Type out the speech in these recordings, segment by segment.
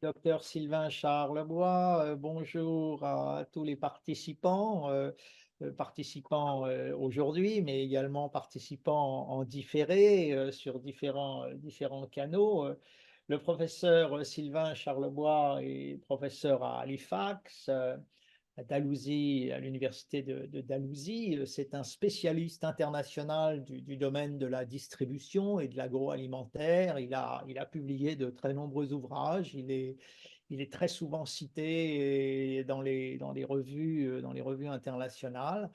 Docteur Sylvain Charlebois, bonjour à tous les participants, aujourd'hui, mais également participants en différé sur différents canaux. Le professeur Sylvain Charlebois est professeur à Halifax, à Dalhousie, à l'université de Dalhousie. C'est un spécialiste international du domaine de la distribution et de l'agroalimentaire. Il a publié de très nombreux ouvrages. Il est très souvent cité dans les revues internationales.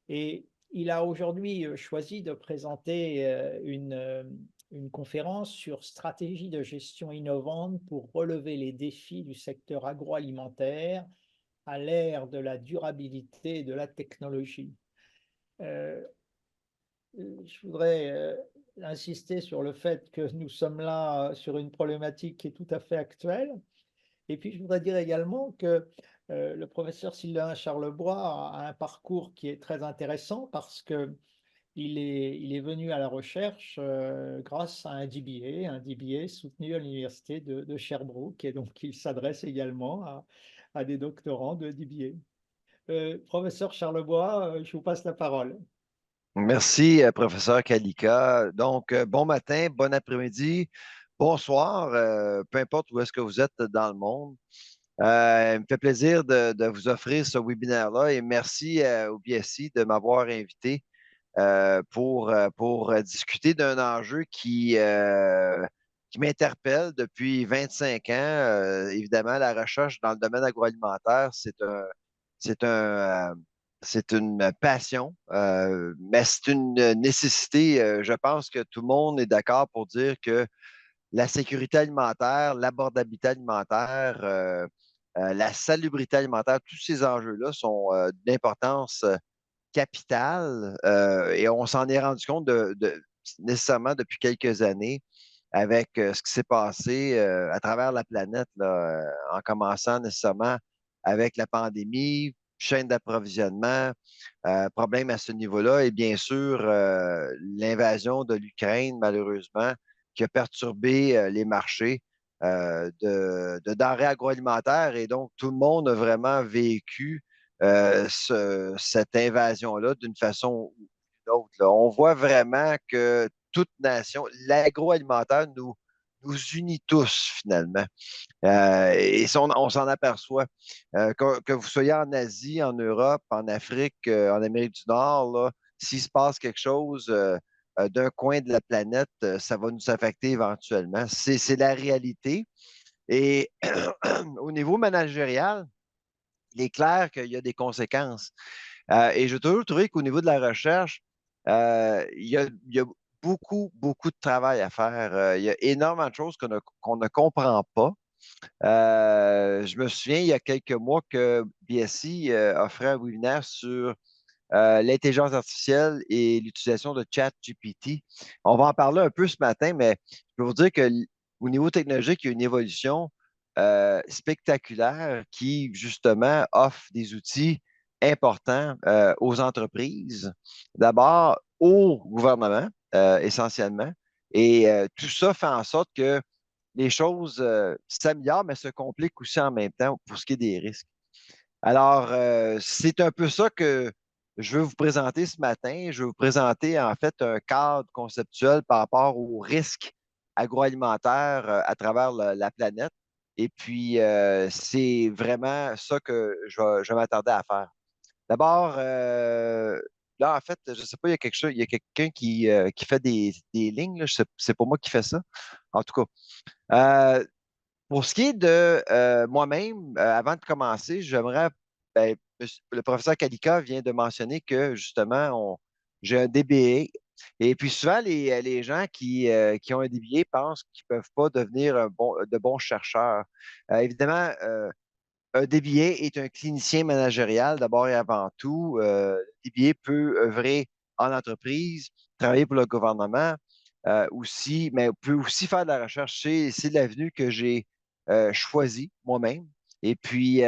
Et il a aujourd'hui choisi de présenter une conférence sur stratégie de gestion innovante pour relever les défis du secteur agroalimentaire à l'ère de la durabilité et de la technologie. Euh, je voudrais insister sur le fait que nous sommes là sur une problématique qui est tout à fait actuelle. Et puis, je voudrais dire également que le professeur Sylvain Charlebois a un parcours qui est très intéressant parce que il est venu à la recherche grâce à un DBA soutenu à l'université de Sherbrooke, et donc il s'adresse également à des doctorants de DBA. Professeur Charlebois, je vous passe la parole. Merci, professeur Kalika. Donc, bon matin, bon après-midi, bonsoir, peu importe où est-ce que vous êtes dans le monde. Il me fait plaisir de vous offrir ce webinaire-là et merci au BSI de m'avoir invité pour discuter d'un enjeu qui m'interpelle depuis 25 ans. Évidemment, la recherche dans le domaine agroalimentaire, c'est c'est une passion, mais c'est une nécessité. Je pense que tout le monde est d'accord pour dire que la sécurité alimentaire, l'abordabilité alimentaire, la salubrité alimentaire, tous ces enjeux-là sont d'importance capitale et on s'en est rendu compte nécessairement depuis quelques années avec ce qui s'est passé à travers la planète, là, en commençant nécessairement avec la pandémie, chaîne d'approvisionnement, problème à ce niveau-là, et bien sûr l'invasion de l'Ukraine, malheureusement, qui a perturbé les marchés de denrées agroalimentaires. Et donc, tout le monde a vraiment vécu cette invasion-là d'une façon ou d'une autre, là. On voit vraiment que toute nation, l'agroalimentaire nous unit tous finalement. Et ça, on s'en aperçoit. Que vous soyez en Asie, en Europe, en Afrique, en Amérique du Nord, là, s'il se passe quelque chose d'un coin de la planète, ça va nous affecter éventuellement. C'est la réalité. Et au niveau managérial, il est clair qu'il y a des conséquences. Et j'ai toujours trouvé qu'au niveau de la recherche, il y a beaucoup, beaucoup de travail à faire. Il y a énormément de choses qu'on ne comprend pas. Je me souviens, il y a quelques mois, que BSI offrait un webinaire sur l'intelligence artificielle et l'utilisation de ChatGPT. On va en parler un peu ce matin, mais je peux vous dire qu'au niveau technologique, il y a une évolution spectaculaire qui, justement, offre des outils importants aux entreprises. D'abord, au gouvernement, essentiellement. Et tout ça fait en sorte que les choses s'améliorent, mais se compliquent aussi en même temps pour ce qui est des risques. Alors, c'est un peu ça que je veux vous présenter ce matin. Je veux vous présenter en fait un cadre conceptuel par rapport aux risques agroalimentaires à travers la planète. Et puis, c'est vraiment ça que je m'attendais à faire. D'abord, là, en fait, je ne sais pas, il y a quelque chose, il y a quelqu'un qui fait des lignes, là. C'est pas moi qui fais ça. En tout cas, euh, pour ce qui est de moi-même, avant de commencer, j'aimerais, ben, le professeur Kalika vient de mentionner que justement, j'ai un DBA. Et puis souvent, les gens qui ont un DBA pensent qu'ils ne peuvent pas devenir de bons chercheurs. Évidemment, un DBA est un clinicien managérial d'abord et avant tout. Le DBA peut œuvrer en entreprise, travailler pour le gouvernement aussi, mais peut aussi faire de la recherche. C'est l'avenue que j'ai choisie moi-même. Et puis,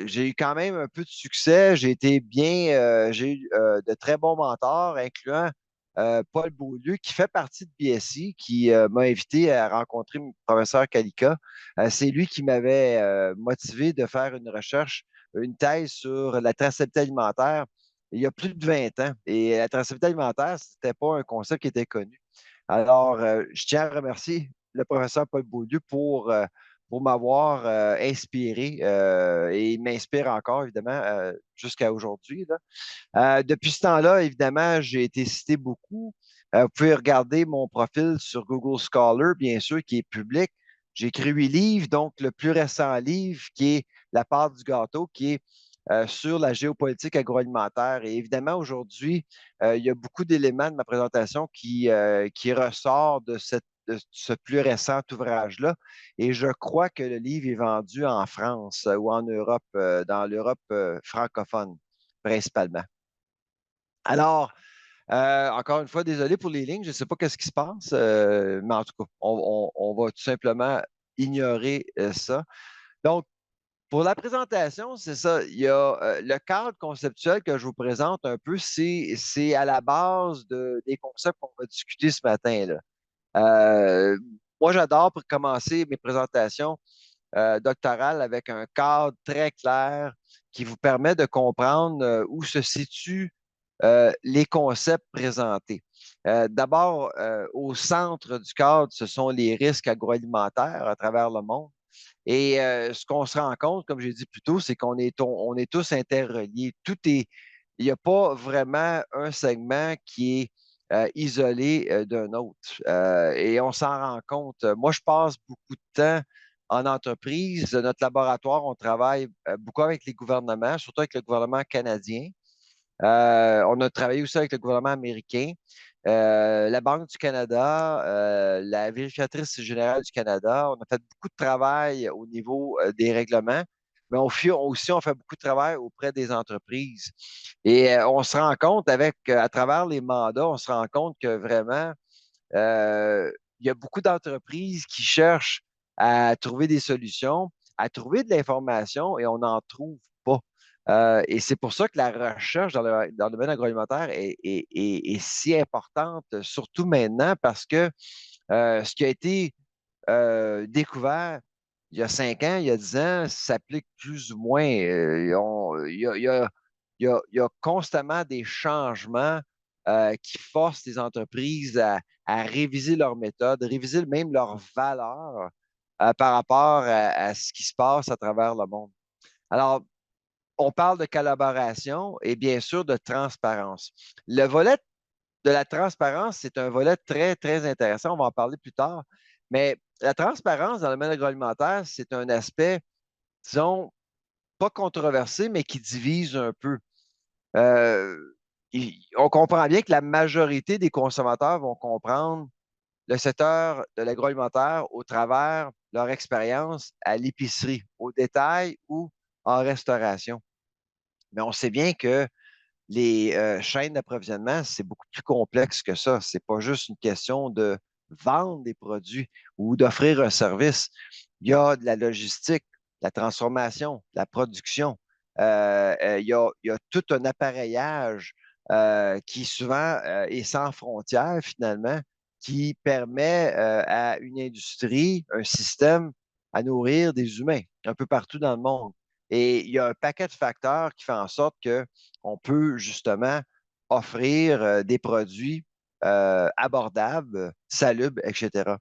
j'ai eu quand même un peu de succès. J'ai eu de très bons mentors, incluant Paul Beaulieu, qui fait partie de BSI, qui m'a invité à rencontrer le professeur Kalika. C'est lui qui m'avait motivé de faire une recherche, une thèse sur la traçabilité alimentaire il y a plus de 20 ans. Et la traçabilité alimentaire, ce n'était pas un concept qui était connu. Alors, je tiens à remercier le professeur Paul Beaulieu pour m'avoir inspiré et il m'inspire encore, évidemment, jusqu'à aujourd'hui. Depuis ce temps-là, évidemment, j'ai été cité beaucoup. Vous pouvez regarder mon profil sur Google Scholar, bien sûr, qui est public. J'ai écrit 8 livres, donc le plus récent livre qui est La part du gâteau, qui est sur la géopolitique agroalimentaire. Et évidemment, aujourd'hui, il y a beaucoup d'éléments de ma présentation qui ressort de ce plus récent ouvrage-là. Et je crois que le livre est vendu en France ou en Europe, dans l'Europe francophone, principalement. Alors, encore une fois, désolé pour les lignes, je ne sais pas qu'est-ce qui se passe, mais en tout cas, on va tout simplement ignorer ça. Donc, pour la présentation, c'est ça. Il y a le cadre conceptuel que je vous présente un peu, c'est à la base des concepts qu'on va discuter ce matin, là. Euh, Moi, j'adore pour commencer mes présentations doctorales avec un cadre très clair qui vous permet de comprendre où se situent les concepts présentés. D'abord, au centre du cadre, ce sont les risques agroalimentaires à travers le monde. Et ce qu'on se rend compte, comme j'ai dit plus tôt, c'est on est tous interreliés. Il n'y a pas vraiment un segment qui est isolé d'un autre. Et on s'en rend compte. Moi, je passe beaucoup de temps en entreprise. Notre laboratoire, on travaille beaucoup avec les gouvernements, surtout avec le gouvernement canadien. On a travaillé aussi avec le gouvernement américain, la Banque du Canada, la vérificatrice générale du Canada. On a fait beaucoup de travail au niveau des règlements, mais aussi on fait beaucoup de travail auprès des entreprises. Et on se rend compte à travers les mandats, on se rend compte que vraiment, euh, il y a beaucoup d'entreprises qui cherchent à trouver des solutions, à trouver de l'information et on n'en trouve pas. Et c'est pour ça que la recherche dans le domaine agroalimentaire est si importante, surtout maintenant, parce que ce qui a été découvert il y a 5 ans, il y a 10 ans, s'applique plus ou moins. Il y a constamment des changements qui forcent les entreprises à réviser leurs méthodes, réviser même leurs valeurs par rapport à ce qui se passe à travers le monde. Alors, on parle de collaboration et bien sûr de transparence. Le volet de la transparence, c'est un volet très, très intéressant. On va en parler plus tard. Mais la transparence dans le domaine agroalimentaire, c'est un aspect, disons, pas controversé, mais qui divise un peu. Euh, on comprend bien que la majorité des consommateurs vont comprendre le secteur de l'agroalimentaire au travers leur expérience à l'épicerie, au détail ou en restauration. Mais on sait bien que les chaînes d'approvisionnement, c'est beaucoup plus complexe que ça. C'est pas juste une question de vendre des produits ou d'offrir un service. Il y a de la logistique, de la transformation, de la production. Il y a tout un appareillage qui souvent est sans frontières finalement, qui permet à une industrie, un système à nourrir des humains un peu partout dans le monde. Et il y a un paquet de facteurs qui font en sorte que on peut justement offrir des produits abordables, salubres, etc.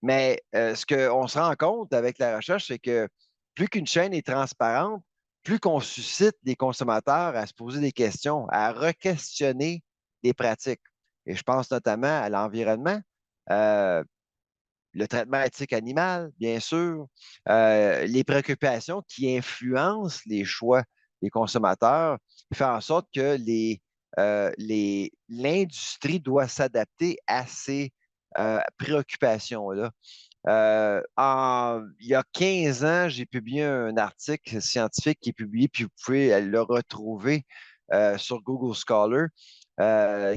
Mais ce qu'on se rend compte avec la recherche, c'est que plus qu'une chaîne est transparente, plus qu'on suscite des consommateurs à se poser des questions, à re-questionner des pratiques. Et je pense notamment à l'environnement, euh, le traitement éthique animal, bien sûr, les préoccupations qui influencent les choix des consommateurs, fait en sorte que l'industrie doit s'adapter à ces préoccupations-là. Il y a 15 ans, j'ai publié un article scientifique qui est publié, puis vous pouvez le retrouver sur Google Scholar,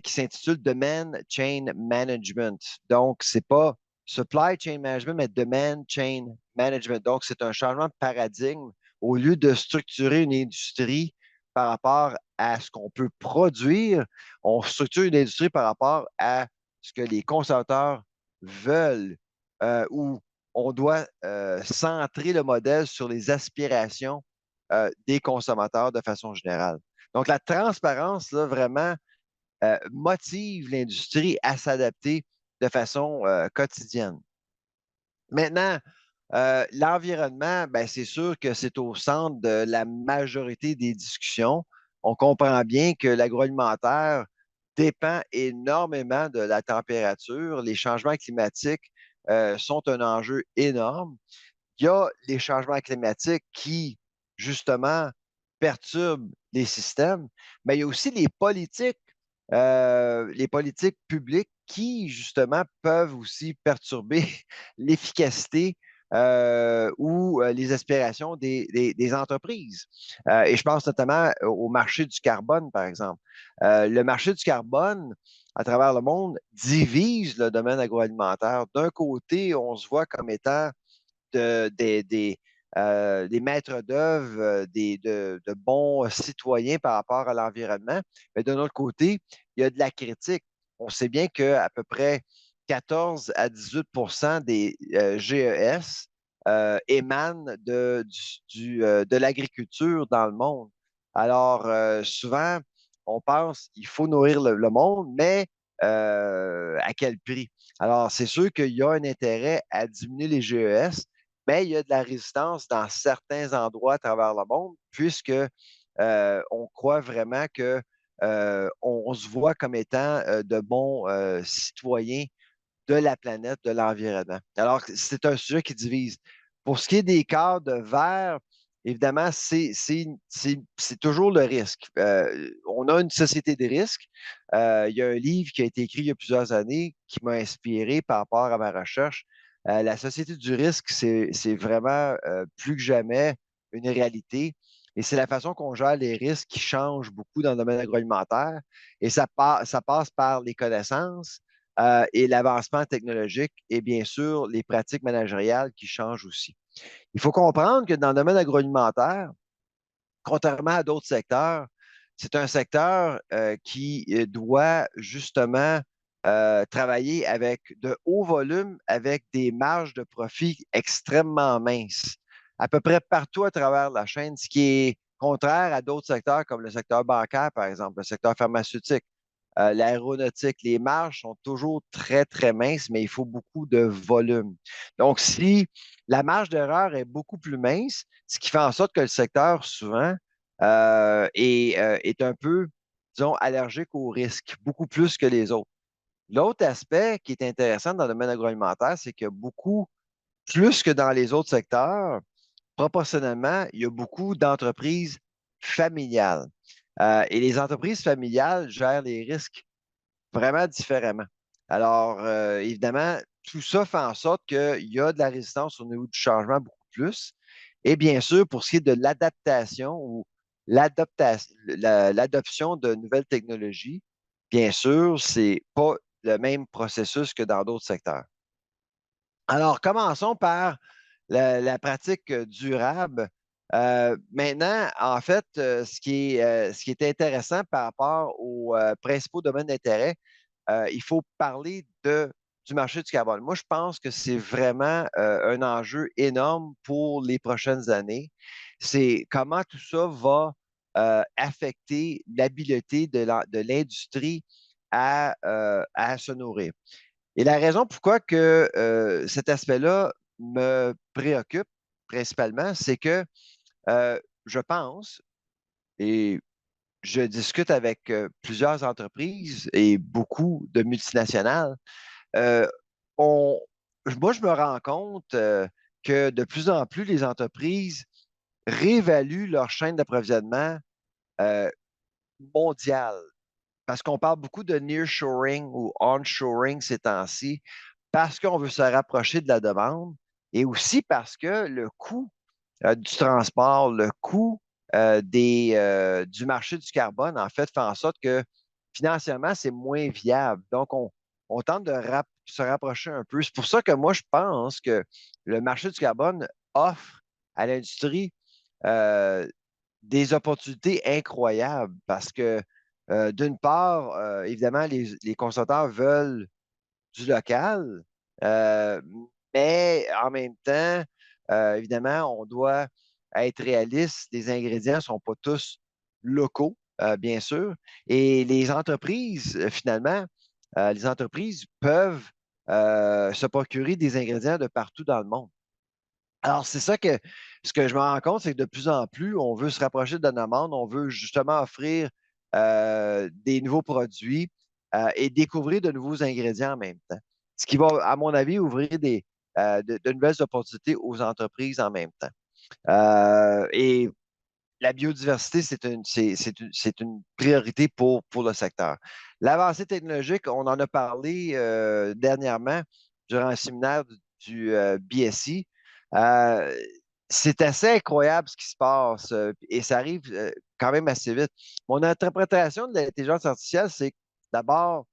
qui s'intitule Demand Chain Management. Donc, c'est pas Supply Chain Management, mais Demand Chain Management. Donc, c'est un changement de paradigme. Au lieu de structurer une industrie par rapport à ce qu'on peut produire, on structure une industrie par rapport à ce que les consommateurs veulent, ou on doit centrer le modèle sur les aspirations des consommateurs de façon générale. Donc, la transparence, là, vraiment, motive l'industrie à s'adapter de façon quotidienne. Maintenant, l'environnement, ben, c'est sûr que c'est au centre de la majorité des discussions. On comprend bien que l'agroalimentaire dépend énormément de la température. Les changements climatiques sont un enjeu énorme. Il y a les changements climatiques qui, justement, perturbent les systèmes, mais il y a aussi les politiques publiques qui, justement, peuvent aussi perturber l'efficacité ou les aspirations des entreprises. Et je pense notamment au marché du carbone, par exemple. Le marché du carbone, à travers le monde, divise le domaine agroalimentaire. D'un côté, on se voit comme étant des maîtres d'œuvre, de bons citoyens par rapport à l'environnement. Mais d'un autre côté, il y a de la critique. On sait bien qu'à peu près 14 à 18 des GES émanent de l'agriculture dans le monde. Alors, souvent, on pense qu'il faut nourrir le monde, mais à quel prix? Alors, c'est sûr qu'il y a un intérêt à diminuer les GES, mais il y a de la résistance dans certains endroits à travers le monde, puisque on croit vraiment que on se voit comme étant de bons citoyens de la planète, de l'environnement. Alors, c'est un sujet qui divise. Pour ce qui est des cadres verts, évidemment, c'est toujours le risque. On a une société de risque. Il y a un livre qui a été écrit il y a plusieurs années qui m'a inspiré par rapport à ma recherche. La société du risque, c'est vraiment plus que jamais une réalité. Et c'est la façon qu'on gère les risques qui change beaucoup dans le domaine agroalimentaire. Et ça passe par les connaissances, et l'avancement technologique et bien sûr les pratiques managériales qui changent aussi. Il faut comprendre que dans le domaine agroalimentaire, contrairement à d'autres secteurs, c'est un secteur qui doit justement travailler avec de hauts volumes, avec des marges de profit extrêmement minces, à peu près partout à travers la chaîne, ce qui est contraire à d'autres secteurs comme le secteur bancaire, par exemple, le secteur pharmaceutique. L'aéronautique, les marges sont toujours très, très minces, mais il faut beaucoup de volume. Donc, si la marge d'erreur est beaucoup plus mince, ce qui fait en sorte que le secteur, souvent, est un peu, disons, allergique au risque, beaucoup plus que les autres. L'autre aspect qui est intéressant dans le domaine agroalimentaire, c'est que beaucoup, plus que dans les autres secteurs, proportionnellement, il y a beaucoup d'entreprises familiales. Et les entreprises familiales gèrent les risques vraiment différemment. Alors, évidemment, tout ça fait en sorte qu'il y a de la résistance au niveau du changement beaucoup plus. Et bien sûr, pour ce qui est de l'adaptation ou l'adoption de nouvelles technologies, bien sûr, c'est pas le même processus que dans d'autres secteurs. Alors, commençons par la pratique durable. Maintenant, en fait, ce qui est intéressant par rapport aux principaux domaines d'intérêt, il faut parler du marché du carbone. Moi, je pense que c'est vraiment un enjeu énorme pour les prochaines années. C'est comment tout ça va affecter l'habileté de l'industrie à se nourrir. Et la raison pourquoi que cet aspect-là me préoccupe principalement, c'est que je pense, et je discute avec plusieurs entreprises et beaucoup de multinationales, euh, on, moi, je me rends compte que de plus en plus, les entreprises réévaluent leur chaîne d'approvisionnement euh, mondiale. Parce qu'on parle beaucoup de nearshoring ou onshoring ces temps-ci, parce qu'on veut se rapprocher de la demande et aussi parce que le coût du transport, le coût du marché du carbone, en fait, fait en sorte que financièrement, c'est moins viable. Donc, on tente de se rapprocher un peu. C'est pour ça que moi, je pense que le marché du carbone offre à l'industrie euh, des opportunités incroyables parce que, d'une part, évidemment, les consommateurs veulent du local, euh, mais en même temps, évidemment, on doit être réaliste. Les ingrédients ne sont pas tous locaux, bien sûr. Et les entreprises, finalement, les entreprises peuvent se procurer des ingrédients de partout dans le monde. Alors, c'est ça que ce que je me rends compte, c'est que de plus en plus, on veut se rapprocher de la demande, on veut justement offrir des nouveaux produits et découvrir de nouveaux ingrédients en même temps. Ce qui va, à mon avis, ouvrir de nouvelles opportunités aux entreprises en même temps. Et la biodiversité, c'est une priorité pour le secteur. L'avancée technologique, on en a parlé dernièrement durant un séminaire du BSI. Euh, c'est assez incroyable ce qui se passe et ça arrive quand même assez vite. Mon interprétation de l'intelligence artificielle, c'est que d'abord,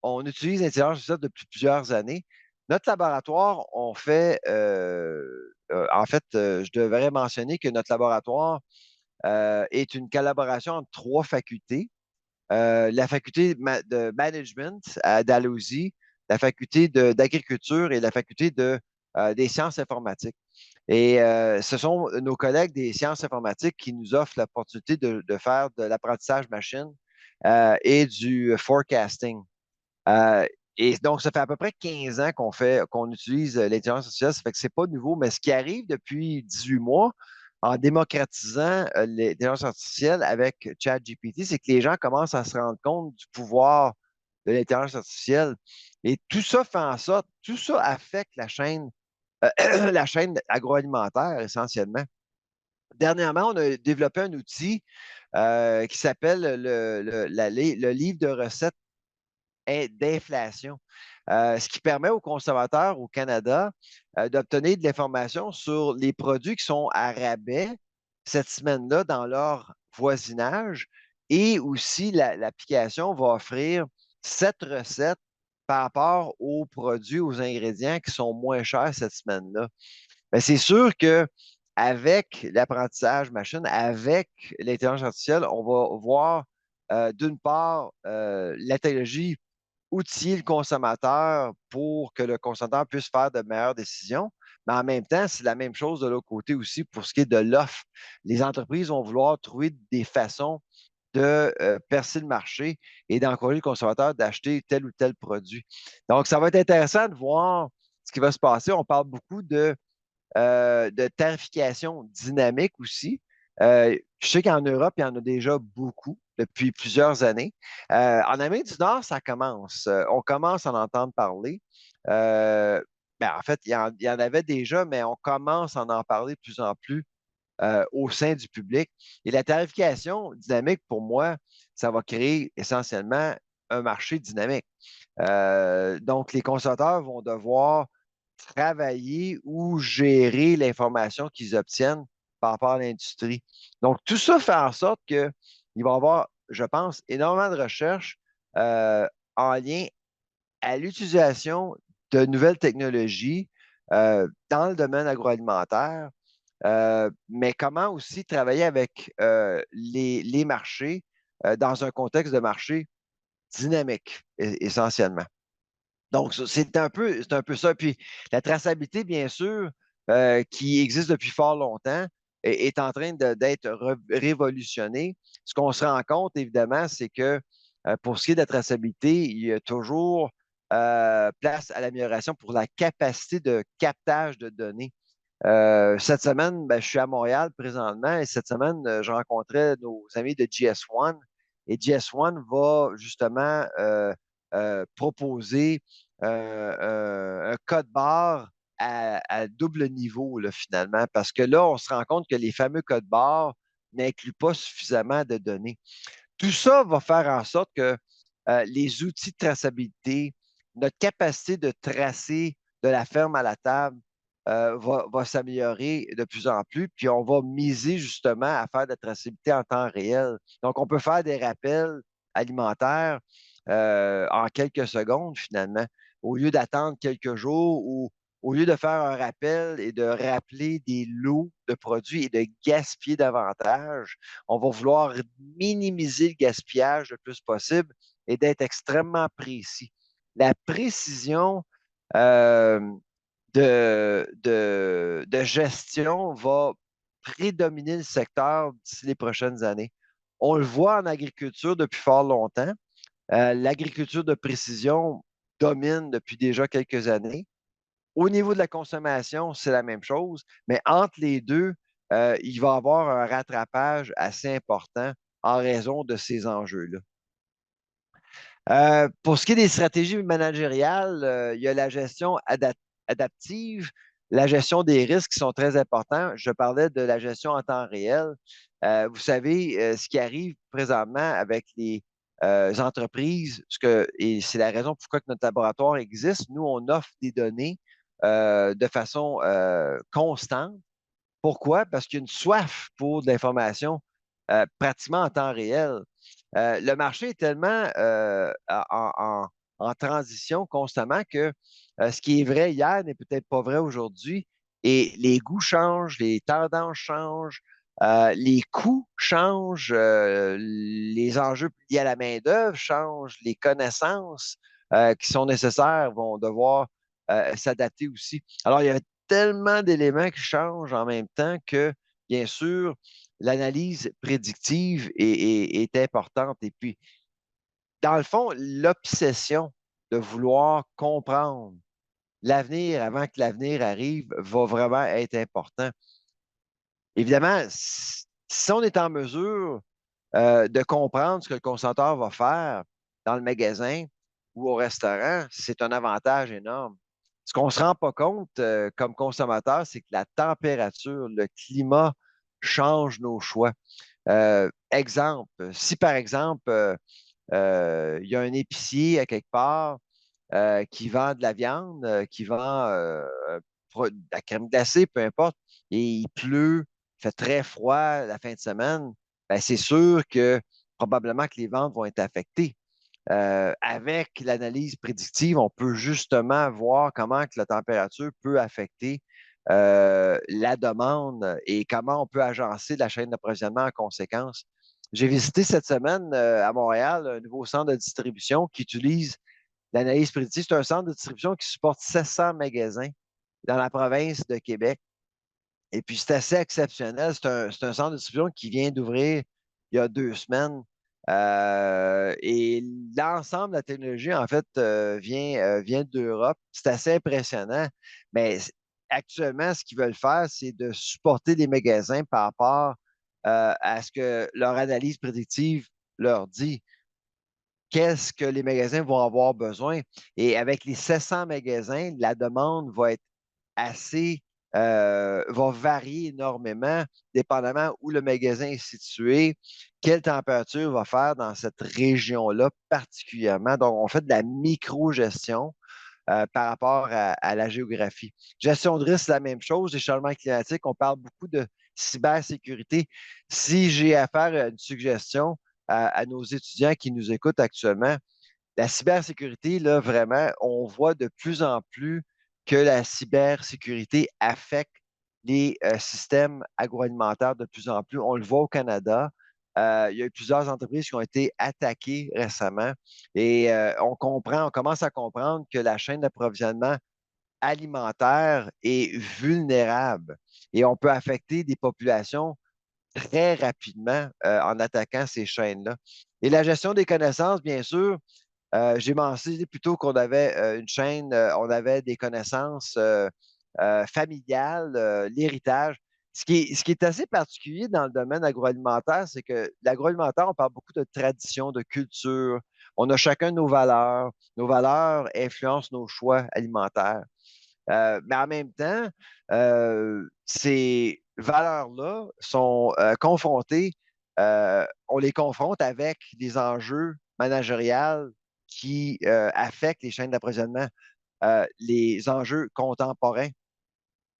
on utilise l'intelligence artificielle depuis plusieurs années. Notre laboratoire, on fait, en fait, je devrais mentionner que notre laboratoire est une collaboration entre trois facultés. La faculté de management à Dalhousie, la faculté d'agriculture et la faculté des sciences informatiques. Et ce sont nos collègues des sciences informatiques qui nous offrent l'opportunité de faire de l'apprentissage machine et du forecasting. Euh, et donc, ça fait à peu près 15 ans qu'on utilise l'intelligence artificielle. Ça fait que c'est pas nouveau, mais ce qui arrive depuis 18 mois, en démocratisant l'intelligence artificielle avec ChatGPT, c'est que les gens commencent à se rendre compte du pouvoir de l'intelligence artificielle. Et tout ça fait en sorte, tout ça affecte la chaîne agroalimentaire essentiellement. Dernièrement, on a développé un outil qui s'appelle le livre de recettes d'inflation, ce qui permet aux consommateurs au Canada d'obtenir de l'information sur les produits qui sont à rabais cette semaine-là dans leur voisinage. Et aussi, l'application va offrir 7 recettes par rapport aux produits, aux ingrédients qui sont moins chers cette semaine-là. Mais c'est sûr que avec l'apprentissage machine, avec l'intelligence artificielle, on va voir d'une part la technologie outiller le consommateur pour que le consommateur puisse faire de meilleures décisions. Mais en même temps, c'est la même chose de l'autre côté aussi pour ce qui est de l'offre. Les entreprises vont vouloir trouver des façons de percer le marché et d'encourager le consommateur d'acheter tel ou tel produit. Donc, ça va être intéressant de voir ce qui va se passer. On parle beaucoup de tarification dynamique aussi. Je sais qu'en Europe, il y en a déjà beaucoup depuis plusieurs années. En Amérique du Nord, ça commence. On commence à en entendre parler. Euh, en fait, il y en avait déjà, mais on commence à en parler de plus en plus au sein du public. Et la tarification dynamique, pour moi, ça va créer essentiellement un marché dynamique. Donc, les consommateurs vont devoir travailler ou gérer l'information qu'ils obtiennent par rapport à l'industrie. Donc, tout ça fait en sorte qu'il va y avoir, je pense, énormément de recherches euh, en lien à l'utilisation de nouvelles technologies dans le domaine agroalimentaire, mais comment aussi travailler avec les marchés dans un contexte de marché dynamique, essentiellement. Donc, c'est un peu ça. Puis, la traçabilité, bien sûr, qui existe depuis fort longtemps, est en train d'être révolutionnée. Ce qu'on se rend compte, évidemment, c'est que pour ce qui est de la traçabilité, il y a toujours place à l'amélioration pour la capacité de captage de données. Cette semaine, ben, je suis à Montréal présentement et cette semaine, je rencontrais nos amis de GS1 et GS1 va justement proposer un code barre à double niveau là, finalement parce que là, on se rend compte que les fameux codes barres n'incluent pas suffisamment de données. Tout ça va faire en sorte que les outils de traçabilité, notre capacité de tracer de la ferme à la table va s'améliorer de plus en plus. Puis on va miser justement à faire de la traçabilité en temps réel. Donc, on peut faire des rappels alimentaires en quelques secondes finalement, au lieu d'attendre quelques jours ou au lieu de faire un rappel et de rappeler des lots de produits et de gaspiller davantage, on va vouloir minimiser le gaspillage le plus possible et d'être extrêmement précis. La précision euh, de gestion va prédominer le secteur d'ici les prochaines années. On le voit en agriculture depuis fort longtemps. L'agriculture de précision domine depuis déjà quelques années. Au niveau de la consommation, c'est la même chose, mais entre les deux, il va y avoir un rattrapage assez important en raison de ces enjeux-là. Pour ce qui est des stratégies managériales, il y a la gestion adaptive, la gestion des risques qui sont très importants. Je parlais de la gestion en temps réel. Vous savez, ce qui arrive présentement avec les entreprises, et c'est la raison pourquoi que notre laboratoire existe, nous, on offre des données de façon constante. Pourquoi? Parce qu'il y a une soif pour de l'information pratiquement en temps réel. Le marché est tellement en transition constamment que ce qui est vrai hier n'est peut-être pas vrai aujourd'hui. Et les goûts changent, les tendances changent, les coûts changent, les enjeux liés à la main-d'œuvre changent, les connaissances qui sont nécessaires vont devoir s'adapter aussi. Alors, il y a tellement d'éléments qui changent en même temps que, bien sûr, l'analyse prédictive est importante. Et puis, dans le fond, l'obsession de vouloir comprendre l'avenir avant que l'avenir arrive va vraiment être important. Évidemment, si on est en mesure de comprendre ce que le consommateur va faire dans le magasin ou au restaurant, c'est un avantage énorme. Ce qu'on ne se rend pas compte comme consommateur, c'est que la température, le climat change nos choix. Exemple, si par exemple, il y a un épicier à quelque part qui vend de la viande, qui vend de la crème glacée, peu importe, et il pleut, il fait très froid la fin de semaine, ben, c'est sûr que probablement que les ventes vont être affectées. Avec l'analyse prédictive, on peut justement voir comment que la température peut affecter la demande et comment on peut agencer la chaîne d'approvisionnement en conséquence. J'ai visité cette semaine à Montréal un nouveau centre de distribution qui utilise l'analyse prédictive. C'est un centre de distribution qui supporte 700 magasins dans la province de Québec. Et puis, c'est assez exceptionnel. C'est un centre de distribution qui vient d'ouvrir il y a 2 semaines. Et l'ensemble de la technologie, en fait, vient d'Europe. C'est assez impressionnant. Mais actuellement, ce qu'ils veulent faire, c'est de supporter les magasins par rapport à ce que leur analyse prédictive leur dit. Qu'est-ce que les magasins vont avoir besoin? Et avec les 700 magasins, la demande va être assez, va varier énormément, dépendamment où le magasin est situé, quelle température va faire dans cette région-là particulièrement. Donc, on fait de la micro-gestion par rapport à la géographie. Gestion de risque, c'est la même chose. Les changements climatiques, on parle beaucoup de cybersécurité. Si j'ai à faire une suggestion à nos étudiants qui nous écoutent actuellement, la cybersécurité, là, vraiment, on voit de plus en plus que la cybersécurité affecte les systèmes agroalimentaires de plus en plus. On le voit au Canada. Il y a eu plusieurs entreprises qui ont été attaquées récemment et on commence à comprendre que la chaîne d'approvisionnement alimentaire est vulnérable et on peut affecter des populations très rapidement en attaquant ces chaînes-là. Et la gestion des connaissances, bien sûr, j'ai mentionné plutôt qu'on avait une chaîne, on avait des connaissances familiales, l'héritage. Ce qui est assez particulier dans le domaine agroalimentaire, c'est que l'agroalimentaire, on parle beaucoup de tradition, de culture. On a chacun nos valeurs. Nos valeurs influencent nos choix alimentaires. Mais en même temps, ces valeurs-là sont confrontées, on les confronte avec des enjeux managériels qui affectent les chaînes d'approvisionnement, les enjeux contemporains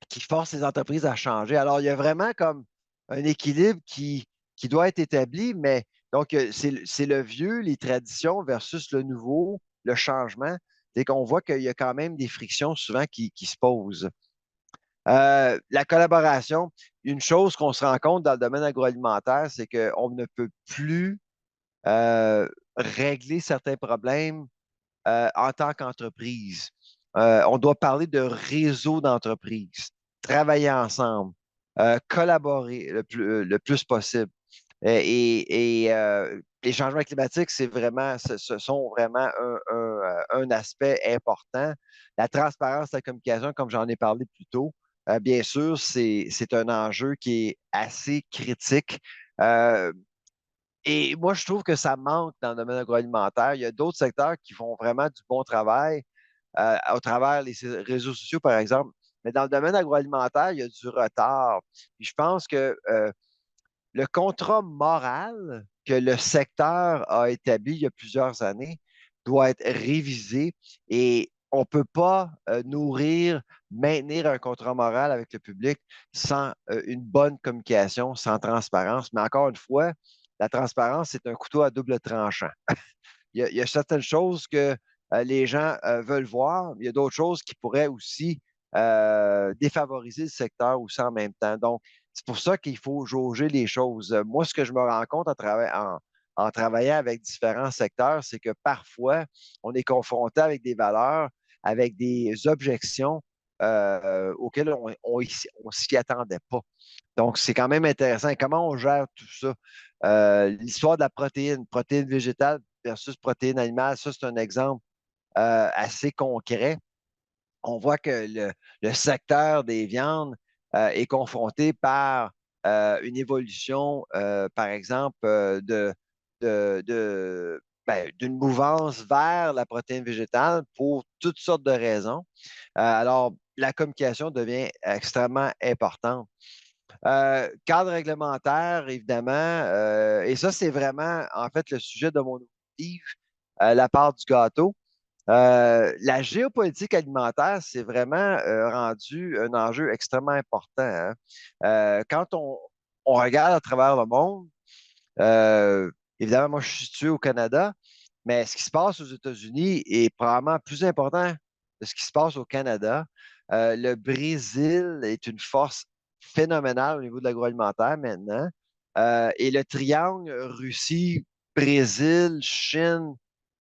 qui forcent les entreprises à changer. Alors, il y a vraiment comme un équilibre qui doit être établi, mais donc, c'est le vieux, les traditions versus le nouveau, le changement. C'est qu'on voit qu'il y a quand même des frictions souvent qui se posent. La collaboration, une chose qu'on se rend compte dans le domaine agroalimentaire, c'est qu'on ne peut plus régler certains problèmes en tant qu'entreprise. On doit parler de réseau d'entreprises, travailler ensemble, collaborer le plus possible. Les changements climatiques, ce sont vraiment un aspect important. La transparence de la communication, comme j'en ai parlé plus tôt, bien sûr, c'est un enjeu qui est assez critique. Euh, et moi, je trouve que ça manque dans le domaine agroalimentaire. Il y a d'autres secteurs qui font vraiment du bon travail au travers des réseaux sociaux, par exemple. Mais dans le domaine agroalimentaire, il y a du retard. Puis je pense que le contrat moral que le secteur a établi il y a plusieurs années doit être révisé et on ne peut pas maintenir un contrat moral avec le public sans une bonne communication, sans transparence. Mais encore une fois, la transparence, c'est un couteau à double tranchant. Il y a certaines choses que les gens veulent voir, mais il y a d'autres choses qui pourraient aussi défavoriser le secteur aussi en même temps. Donc, c'est pour ça qu'il faut jauger les choses. Moi, ce que je me rends compte en travaillant avec différents secteurs, c'est que parfois, on est confronté avec des valeurs, avec des objections auxquelles on ne s'y attendait pas. Donc, c'est quand même intéressant. Comment on gère tout ça? L'histoire de la protéine végétale versus protéine animale, ça, c'est un exemple assez concret. On voit que le secteur des viandes est confronté par une évolution, par exemple, d'une mouvance vers la protéine végétale pour toutes sortes de raisons. Alors, la communication devient extrêmement importante. Cadre réglementaire, évidemment, et ça, c'est vraiment, en fait, le sujet de mon livre, la part du gâteau. La géopolitique alimentaire, c'est vraiment rendu un enjeu extrêmement important, hein. Quand on regarde à travers le monde, euh, évidemment, moi, je suis situé au Canada, mais ce qui se passe aux États-Unis est probablement plus important de ce qui se passe au Canada. Le Brésil est une force phénoménale au niveau de l'agroalimentaire maintenant. Et le triangle Russie, Brésil, Chine,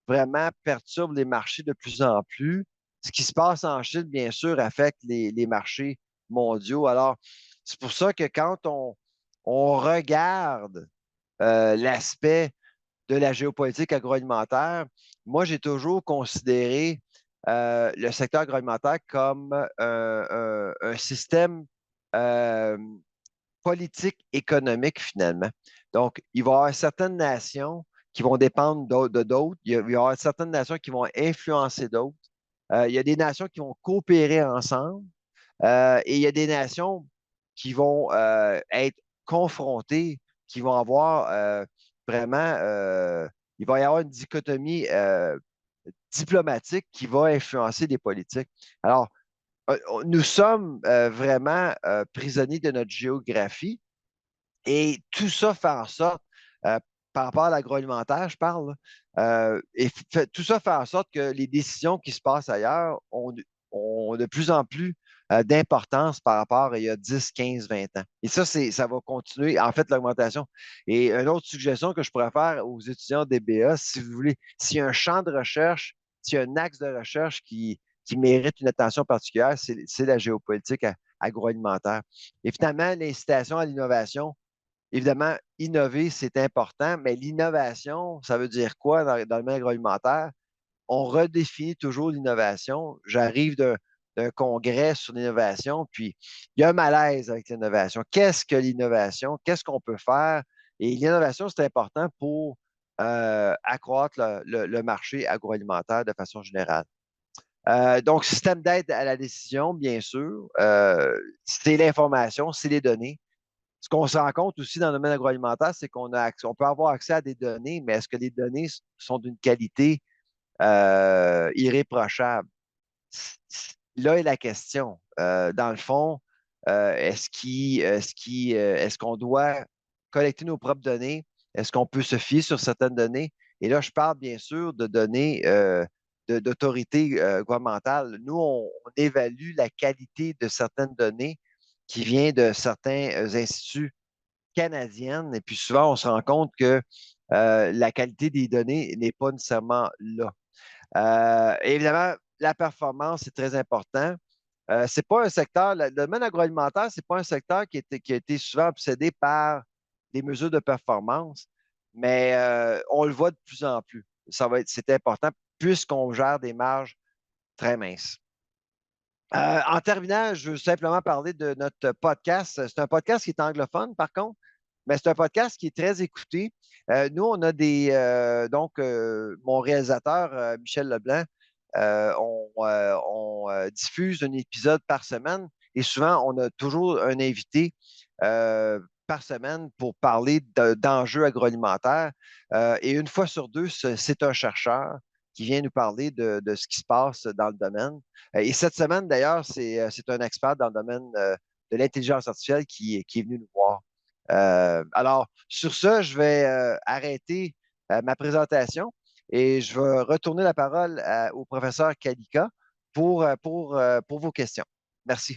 vraiment perturbe les marchés de plus en plus. Ce qui se passe en Chine, bien sûr, affecte les marchés mondiaux. Alors, c'est pour ça que quand on regarde l'aspect de la géopolitique agroalimentaire, moi, j'ai toujours considéré le secteur agroalimentaire comme un système euh, politique économique, finalement. Donc, il va y avoir certaines nations qui vont dépendre de d'autres. Il va y avoir certaines nations qui vont influencer d'autres. Il y a des nations qui vont coopérer ensemble et il y a des nations qui vont être confrontées, qui vont avoir vraiment, il va y avoir une dichotomie diplomatique qui va influencer les politiques. Alors, nous sommes vraiment prisonniers de notre géographie et tout ça fait en sorte, par rapport à l'agroalimentaire, je parle, tout ça fait en sorte que les décisions qui se passent ailleurs ont de plus en plus d'importance par rapport à il y a 10, 15, 20 ans. Et ça va continuer, en fait, l'augmentation. Et une autre suggestion que je pourrais faire aux étudiants DBA, si vous voulez, s'il y a un champ de recherche, s'il y a un axe de recherche qui mérite une attention particulière, c'est la géopolitique agroalimentaire. Et finalement, l'incitation à l'innovation. Évidemment, innover, c'est important, mais l'innovation, ça veut dire quoi dans le domaine agroalimentaire? On redéfinit toujours l'innovation. J'arrive d'un congrès sur l'innovation, puis il y a un malaise avec l'innovation. Qu'est-ce que l'innovation? Qu'est-ce qu'on peut faire? Et l'innovation, c'est important pour accroître le marché agroalimentaire de façon générale. Donc, système d'aide à la décision, bien sûr, c'est l'information, c'est les données. Ce qu'on se rend compte aussi dans le domaine agroalimentaire, c'est on peut avoir accès à des données, mais est-ce que les données sont d'une qualité irréprochable? Là est la question. Dans le fond, est-ce qu'on doit collecter nos propres données? Est-ce qu'on peut se fier sur certaines données? Et là, je parle bien sûr de données d'autorité gouvernementale. Nous, on évalue la qualité de certaines données qui viennent de certains instituts canadiens. Et puis souvent, on se rend compte que la qualité des données n'est pas nécessairement là. Évidemment, la performance est très important. C'est pas un secteur, le domaine agroalimentaire, c'est pas un secteur qui a été souvent obsédé par des mesures de performance, mais on le voit de plus en plus. C'est important puisqu'on gère des marges très minces. En terminant, je veux simplement parler de notre podcast. C'est un podcast qui est anglophone, par contre, mais c'est un podcast qui est très écouté. Nous, on a mon réalisateur, Michel Leblanc, on diffuse un épisode par semaine et souvent, on a toujours un invité par semaine pour parler d'enjeux agroalimentaires. Et une fois sur deux, c'est un chercheur qui vient nous parler de ce qui se passe dans le domaine. Et cette semaine, d'ailleurs, c'est un expert dans le domaine de l'intelligence artificielle qui est venu nous voir. Alors, sur ce, je vais arrêter ma présentation et je vais retourner la parole au professeur Kalika pour vos questions. Merci.